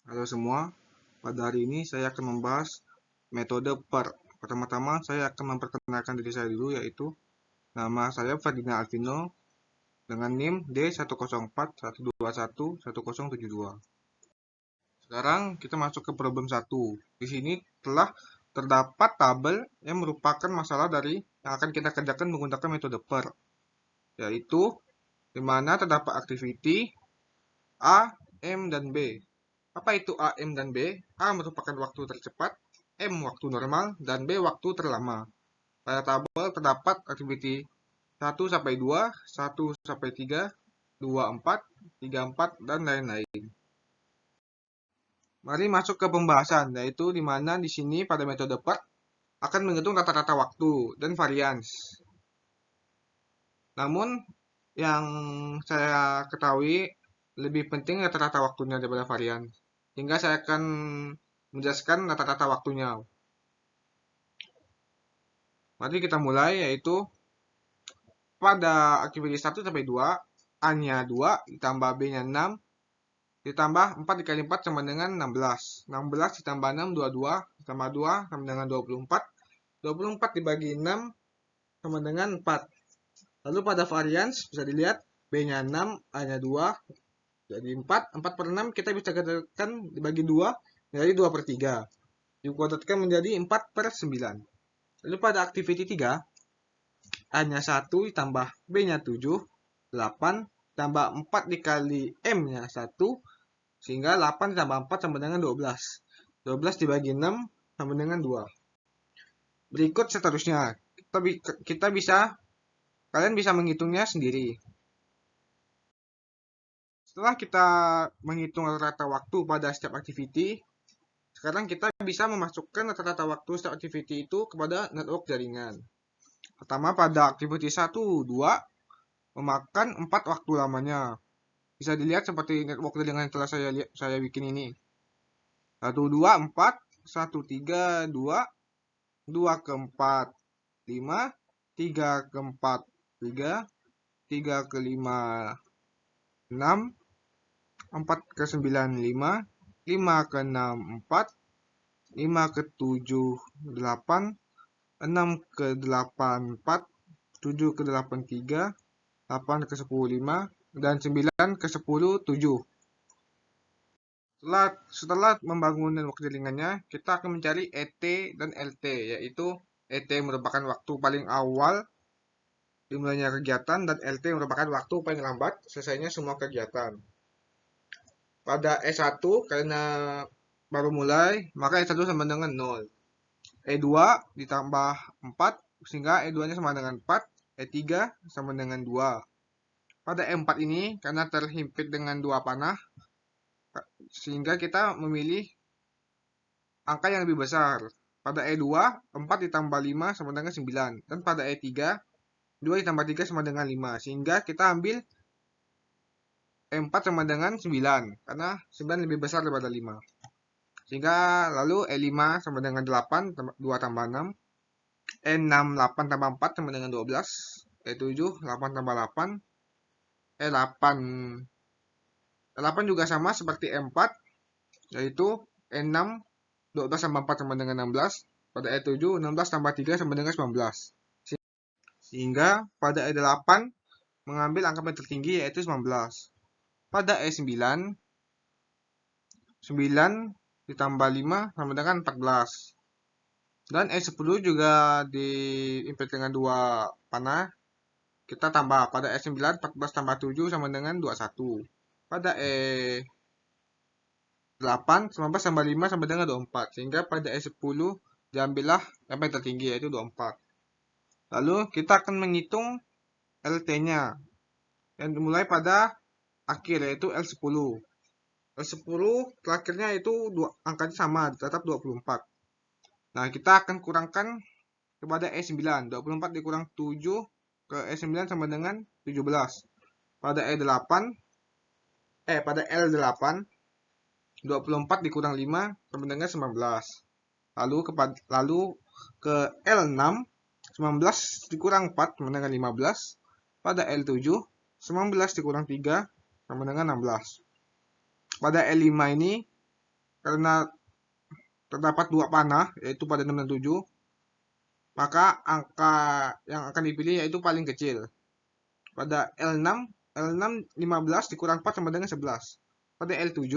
Halo semua, pada hari ini saya akan membahas metode PER. Pertama-tama saya akan memperkenalkan diri saya dulu, yaitu nama saya Ferdinand Alvino dengan NIM D10412111072. Sekarang kita masuk ke problem 1. Di sini telah terdapat tabel yang merupakan masalah dari yang akan kita kerjakan menggunakan metode PER, yaitu di mana terdapat activity A, M, dan B. Apa itu A, M, dan B? A merupakan waktu tercepat, M waktu normal, dan B waktu terlama. Pada tabel terdapat activity 1 sampai 2, 1 sampai 3, 2, 4, 3, 4, dan lain-lain. Mari masuk ke pembahasan, yaitu di mana di sini pada metode PER akan menghitung rata-rata waktu dan varians. Namun yang saya ketahui lebih penting rata-rata waktunya daripada varian. Hingga saya akan menjelaskan rata-rata waktunya. Mari kita mulai, yaitu pada aktivitas 1 sampai 2, A-nya 2 ditambah B-nya 6 ditambah 4 dikali 4 sama dengan 16. 16 ditambah 6, 22 ditambah 2 sama dengan 24. 24 dibagi 6 sama dengan 4. Lalu pada varians bisa dilihat B-nya 6, A-nya 2, jadi 4. 4 per 6 kita bisa katakan dibagi 2, jadi 2 per 3. Dikuadratkan menjadi 4 per 9. Lalu pada activity 3, A-nya 1 ditambah B-nya 7, 8 tambah 4 dikali M-nya 1, sehingga 8 ditambah 4 sama dengan 12. 12 dibagi 6 sama dengan 2. Berikut seterusnya. Kalian bisa menghitungnya sendiri. Setelah kita menghitung rata-rata waktu pada setiap activity, sekarang kita bisa memasukkan rata-rata waktu setiap activity itu kepada network jaringan. Pertama, pada activity 1, 2 memakan 4 waktu lamanya. Bisa dilihat seperti network jaringan yang telah saya bikin ini. 1, 2, 4, 1, 3, 2, 2 ke 4, 5, 3 ke 4, 3, 3 ke 5, 6, 4 ke 9, 5, 5 ke 6, 4, 5 ke 7, 8, 6 ke 8, 4, 7 ke 8, 3, 8 ke 10, 5, dan 9 ke 10, 7. Setelah membangun network jaringannya, kita akan mencari ET dan LT, yaitu ET merupakan waktu paling awal dimulainya kegiatan dan LT merupakan waktu paling lambat selesainya semua kegiatan. Pada E1 karena baru mulai, maka E1 sama dengan 0. E2 ditambah 4 sehingga E2-nya sama dengan 4, E3 sama dengan 2. Pada E4 ini karena terhimpit dengan 2 panah, sehingga kita memilih angka yang lebih besar. Pada E2, 4 ditambah 5 sama dengan 9. Dan pada E3, 2 ditambah 3 sama dengan 5. Sehingga kita ambil E4 sama dengan 9. Karena 9 lebih besar daripada 5. Sehingga lalu E5 sama dengan 8, 2 tambah 6. E6, 8 tambah 4 sama dengan 12. E7, 8 tambah 8. E8 juga sama seperti E4, yaitu E6, 12 tambah 4 sama dengan 16. Pada E7, 16 tambah 3 sama dengan 19. Sehingga pada E8 mengambil angka paling tertinggi yaitu 19. Pada E9, 9 ditambah 5 sama dengan 14. Dan E10 juga diimpit dengan 2 panah. Kita tambah pada E9, 14 tambah 7 sama dengan 21. Pada E8, 19 tambah 5 sama dengan 24. Sehingga pada E10 diambillah yang paling tertinggi yaitu 24. Lalu kita akan menghitung LT-nya yang dimulai pada akhir yaitu L10. L10 terakhirnya itu angkanya sama, tetap 24. Nah, kita akan kurangkan kepada E9. 24 dikurang 7 ke E9 sama dengan 17. Pada L8, 24 dikurang 5 sama dengan 19. Lalu ke L6, 19 dikurang 4 sama dengan 15. Pada L7, 19 dikurang 3 sama dengan 16. Pada L5 ini karena terdapat dua panah, yaitu pada 6 dan 7, maka angka yang akan dipilih yaitu paling kecil. Pada L6, 15 dikurang 4 sama dengan 11. Pada L7,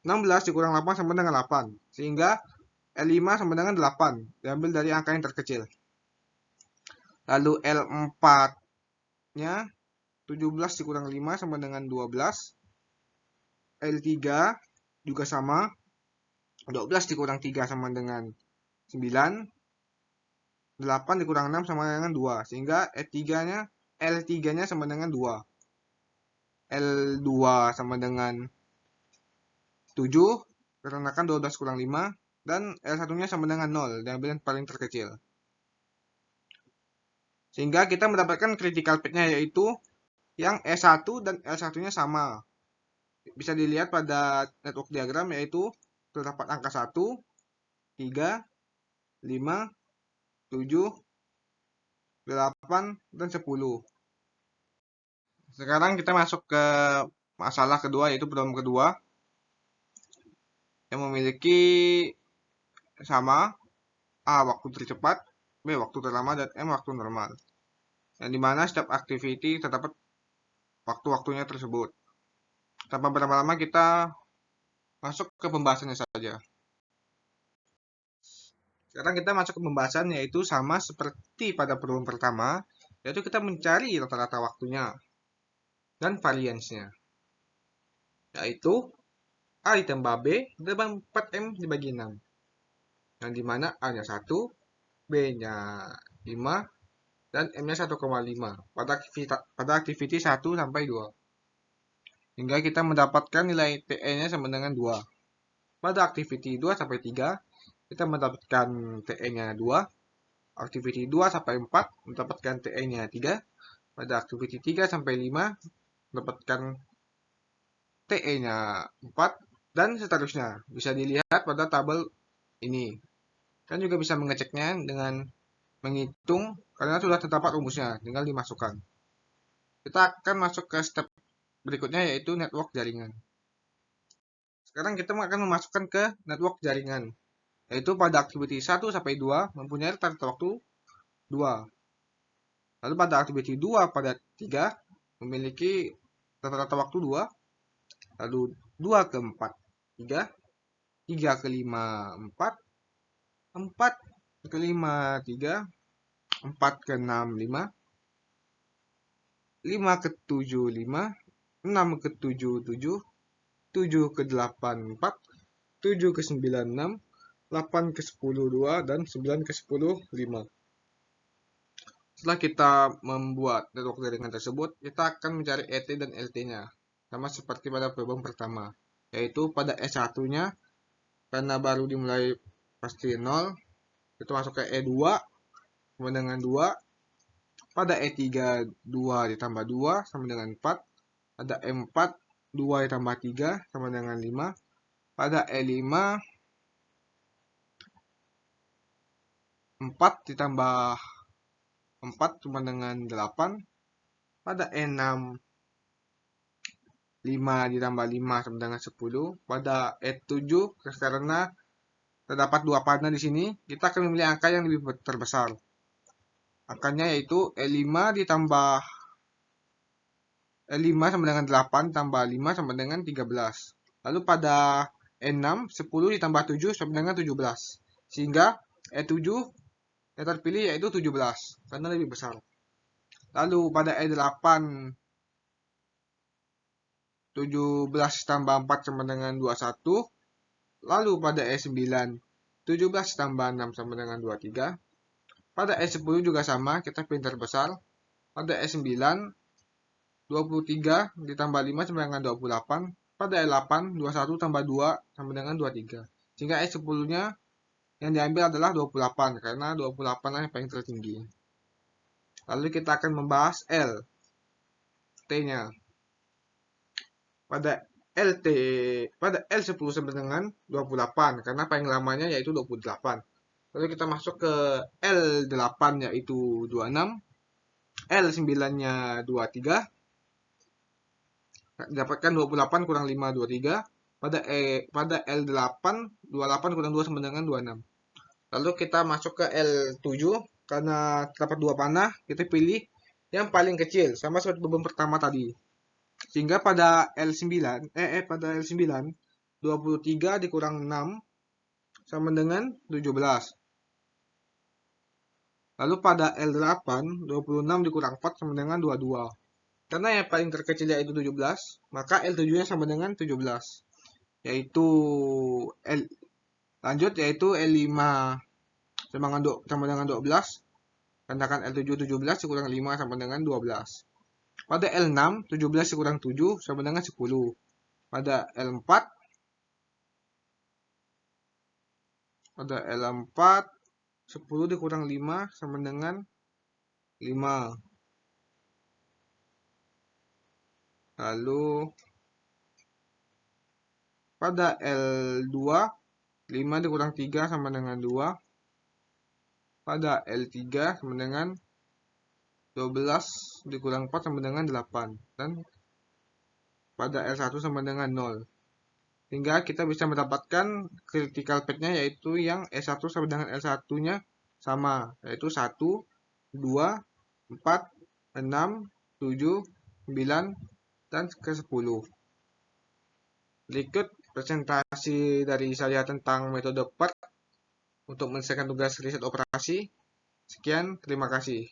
16 dikurang 8 sama dengan 8. Sehingga L5 sama dengan 8. Diambil dari angka yang terkecil. Lalu L4-nya 17 dikurang 5 sama dengan 12. L3 juga sama. 12 dikurang 3 sama dengan 9. 8 dikurang 6 sama dengan 2. Sehingga L3-nya sama dengan 2. L2 sama dengan 7. Karena kan 12 kurang 5. Dan L1-nya sama dengan 0. Diambil yang paling terkecil. Sehingga kita mendapatkan critical path-nya yaitu yang E1 dan L1-nya sama. Bisa dilihat pada network diagram yaitu terdapat angka 1, 3, 5, 7, 8, dan 10. Sekarang kita masuk ke masalah kedua, yaitu problem kedua yang memiliki sama A waktu tercepat, B waktu terlama, dan M waktu normal. Yang dimana setiap activity terdapat waktu-waktunya tersebut. Tanpa berlama-lama kita masuk ke pembahasannya saja. Sekarang kita masuk ke pembahasan yaitu sama seperti pada problem pertama, yaitu kita mencari rata-rata waktunya dan variansnya. Yaitu A ditambah B ditambah 4M dibagi 6. Yang dimana A-nya 1, B-nya 5, dan M-nya 1,5 pada activity 1 sampai 2. Hingga kita mendapatkan nilai TE-nya sama dengan 2. Pada activity 2 sampai 3, kita mendapatkan TE-nya 2. Activity 2 sampai 4, mendapatkan TE-nya 3. Pada activity 3 sampai 5, mendapatkan TE-nya 4. Dan seterusnya. Bisa dilihat pada tabel ini. Kalian juga bisa mengeceknya dengan menghitung karena sudah terdapat rumusnya, tinggal dimasukkan. Kita akan masuk ke step berikutnya yaitu network jaringan. Sekarang kita akan memasukkan ke network jaringan, yaitu pada activity 1 sampai 2 mempunyai rata-rata waktu 2. Lalu pada activity 2 pada 3 memiliki rata-rata waktu 2. Lalu 2 ke 4 3, 3 ke 5 4, 4 ke 5 3, 4 ke 6 5, 5 ke 7 5, 6 ke 7 7, 7 ke 8 4, 7 ke 9 6, 8 ke 10 2, dan 9 ke 10 5. Setelah kita membuat network jaringan tersebut, kita akan mencari ET dan LT-nya. Sama seperti pada problem pertama. Yaitu pada S1-nya, karena baru dimulai pasti 0, kita masuk ke E2, sama dengan 2. Pada E3, 2 ditambah 2, sama dengan 4. Pada E4, 2 ditambah 3, sama dengan 5. Pada E5, 4 ditambah 4 sama dengan 8. Pada E6, 5 ditambah 5 sama dengan 10. Pada E7, karena terdapat dua panah di sini, kita akan memilih angka yang lebih terbesar. Angkanya yaitu E5 ditambah E5 sama dengan 8 tambah 5 sama dengan 13. Lalu pada E6, 10 ditambah 7 sama dengan 17. Sehingga E7 yang terpilih yaitu 17, karena lebih besar. Lalu pada E8, 17 tambah 4 sama dengan 21. Lalu pada E9, 17 tambah 6 sama dengan 23. Pada E10 juga sama, kita pilih terbesar. Pada E9, 23 ditambah 5 sama dengan 28. Pada E8, 21 tambah 2 sama dengan 23. Sehingga E10-nya yang diambil adalah 28, karena 28 lah yang paling tertinggi. Lalu kita akan membahas L, T-nya. Pada L10 sama dengan 28, karena paling lamanya yaitu 28. Lalu kita masuk ke L8 yaitu 26, L9-nya 23, dapatkan 28 kurang 5, 23. pada L8, 28 kurang 2 sama dengan 26. Lalu kita masuk ke L7, karena terdapat dua panah, kita pilih yang paling kecil, sama seperti beban pertama tadi. Sehingga pada L9, pada L9, 23 dikurang 6 sama dengan 17. Lalu pada L8, 26 dikurang 4 sama dengan 22. Karena yang paling terkecil yaitu 17, maka L7-nya sama dengan 17. Yaitu yaitu L5 sama dengan 12. Tandakan L7 17 dikurang 5 sama dengan 12. Pada L6, 17 dikurang 7 sama dengan 10. Pada L4, 10 dikurang 5 sama dengan 5. Lalu pada L2, 5 dikurang 3 sama dengan 2. Pada L3 sama dengan 12 dikurang 4 sama dengan 8. Dan pada L1 sama dengan 0. Hingga kita bisa mendapatkan critical path-nya yaitu yang S1 sama dengan L1-nya sama. Yaitu 1, 2, 4, 6, 7, 9, dan ke-10. Berikut presentasi dari saya tentang metode PERT untuk menyelesaikan tugas riset operasi. Sekian, terima kasih.